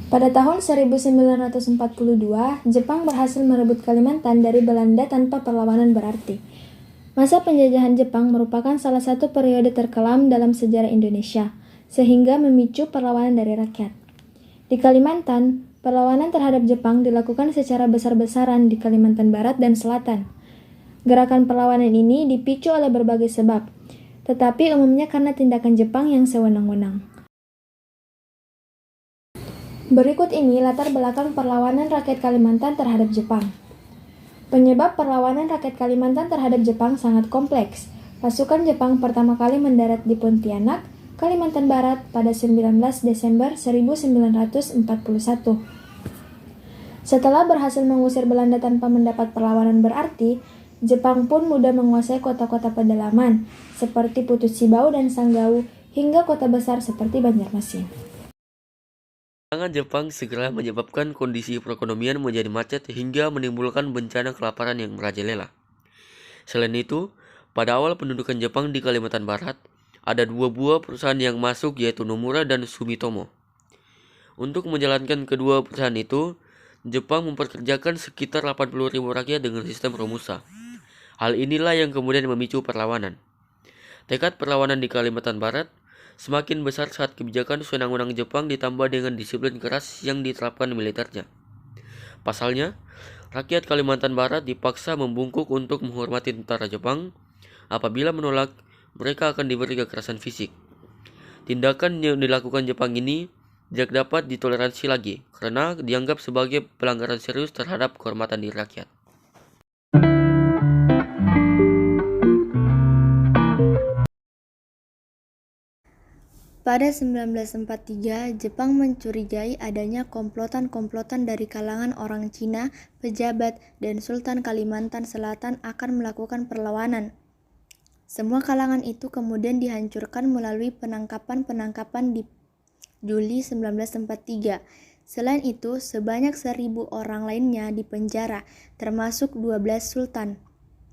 Pada tahun 1942, Jepang berhasil merebut Kalimantan dari Belanda tanpa perlawanan berarti. Masa penjajahan Jepang merupakan salah satu periode terkelam dalam sejarah Indonesia, sehingga memicu perlawanan dari rakyat. Di Kalimantan, perlawanan terhadap Jepang dilakukan secara besar-besaran di Kalimantan Barat dan Selatan. Gerakan perlawanan ini dipicu oleh berbagai sebab, tetapi umumnya karena tindakan Jepang yang sewenang-wenang. Berikut ini latar belakang perlawanan rakyat Kalimantan terhadap Jepang. Penyebab perlawanan rakyat Kalimantan terhadap Jepang sangat kompleks. Pasukan Jepang pertama kali mendarat di Pontianak, Kalimantan Barat pada 19 Desember 1941. Setelah berhasil mengusir Belanda tanpa mendapat perlawanan berarti, Jepang pun mudah menguasai kota-kota pedalaman seperti Putus Sibau dan Sanggau hingga kota besar seperti Banjarmasin. Serangan Jepang segera menyebabkan kondisi perekonomian menjadi macet hingga menimbulkan bencana kelaparan yang merajalela. Selain itu, pada awal pendudukan Jepang di Kalimantan Barat, ada dua buah perusahaan yang masuk yaitu Nomura dan Sumitomo. Untuk menjalankan kedua perusahaan itu, Jepang memperkerjakan sekitar 80.000 rakyat dengan sistem Romusa. Hal inilah yang kemudian memicu perlawanan. Tekad perlawanan di Kalimantan Barat semakin besar saat kebijakan sewenang-wenang Jepang ditambah dengan disiplin keras yang diterapkan militernya. Pasalnya, rakyat Kalimantan Barat dipaksa membungkuk untuk menghormati tentara Jepang. Apabila menolak, mereka akan diberi kekerasan fisik. Tindakan yang dilakukan Jepang ini tidak dapat ditoleransi lagi karena dianggap sebagai pelanggaran serius terhadap kehormatan diri rakyat. Pada 1943, Jepang mencurigai adanya komplotan-komplotan dari kalangan orang Cina, pejabat, dan Sultan Kalimantan Selatan akan melakukan perlawanan. Semua kalangan itu kemudian dihancurkan melalui penangkapan-penangkapan di Juli 1943. Selain itu, sebanyak 1.000 orang lainnya dipenjara, termasuk 12 sultan.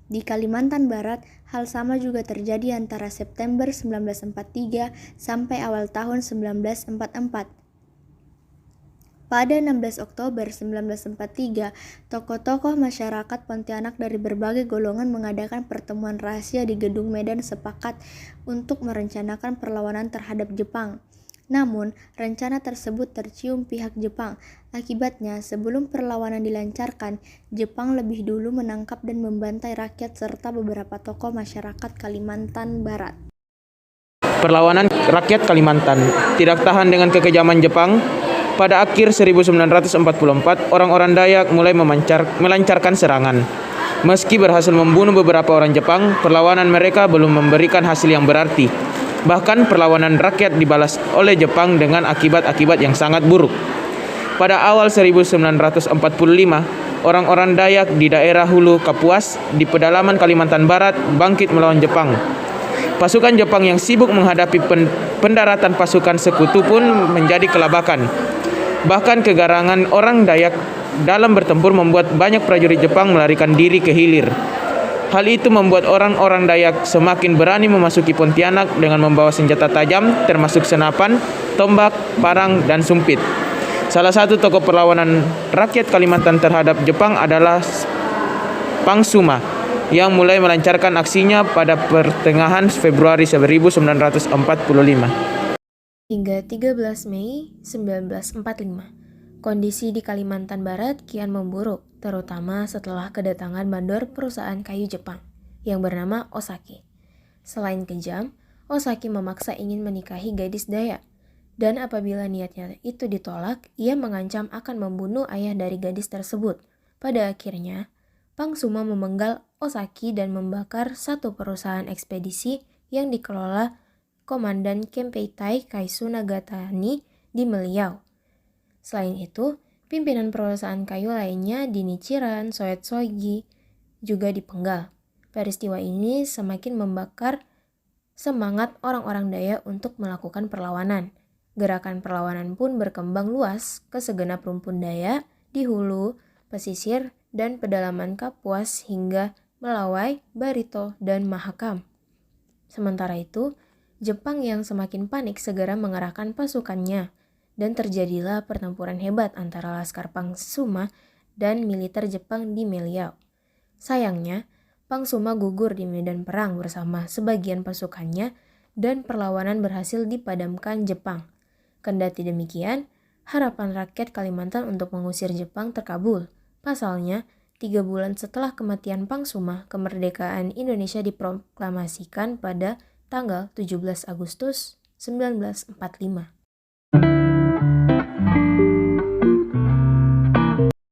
Di Kalimantan Barat, hal sama juga terjadi antara September 1943 sampai awal tahun 1944. Pada 16 Oktober 1943, tokoh-tokoh masyarakat Pontianak dari berbagai golongan mengadakan pertemuan rahasia di Gedung Medan sepakat untuk merencanakan perlawanan terhadap Jepang. Namun, rencana tersebut tercium pihak Jepang. Akibatnya, sebelum perlawanan dilancarkan, Jepang lebih dulu menangkap dan membantai rakyat serta beberapa tokoh masyarakat Kalimantan Barat. Perlawanan rakyat Kalimantan tidak tahan dengan kekejaman Jepang. Pada akhir 1944, orang-orang Dayak mulai melancarkan serangan. Meski berhasil membunuh beberapa orang Jepang, perlawanan mereka belum memberikan hasil yang berarti. Bahkan perlawanan rakyat dibalas oleh Jepang dengan akibat-akibat yang sangat buruk. Pada awal 1945, orang-orang Dayak di daerah Hulu Kapuas di pedalaman Kalimantan Barat bangkit melawan Jepang. Pasukan Jepang yang sibuk menghadapi pendaratan pasukan sekutu pun menjadi kelabakan. Bahkan kegarangan orang Dayak dalam bertempur membuat banyak prajurit Jepang melarikan diri ke hilir. Hal itu membuat orang-orang Dayak semakin berani memasuki Pontianak dengan membawa senjata tajam termasuk senapan, tombak, parang, dan sumpit. Salah satu tokoh perlawanan rakyat Kalimantan terhadap Jepang adalah Pangsuma yang mulai melancarkan aksinya pada pertengahan Februari 1945. Hingga 13 Mei 1945. Kondisi di Kalimantan Barat kian memburuk, terutama setelah kedatangan mandor perusahaan kayu Jepang yang bernama Osaki. Selain kejam, Osaki memaksa ingin menikahi gadis Dayak, dan apabila niatnya itu ditolak, ia mengancam akan membunuh ayah dari gadis tersebut. Pada akhirnya, Pangsuma memenggal Osaki dan membakar satu perusahaan ekspedisi yang dikelola Komandan Kempeitai Kaisu Nagatani di Meliau. Selain itu, pimpinan perusahaan kayu lainnya di Nichiren, Soet Sogi juga dipenggal. Peristiwa ini semakin membakar semangat orang-orang Dayak untuk melakukan perlawanan. Gerakan perlawanan pun berkembang luas ke segenap rumpun Dayak di hulu, pesisir, dan pedalaman Kapuas hingga Melawai, Barito, dan Mahakam. Sementara itu, Jepang yang semakin panik segera mengerahkan pasukannya dan terjadilah pertempuran hebat antara Laskar Pangsuma dan militer Jepang di Meliau. Sayangnya, Pangsuma gugur di medan perang bersama sebagian pasukannya dan perlawanan berhasil dipadamkan Jepang. Kendati demikian, harapan rakyat Kalimantan untuk mengusir Jepang terkabul. Pasalnya, 3 bulan setelah kematian Pangsuma, kemerdekaan Indonesia diproklamasikan pada tanggal 17 Agustus 1945.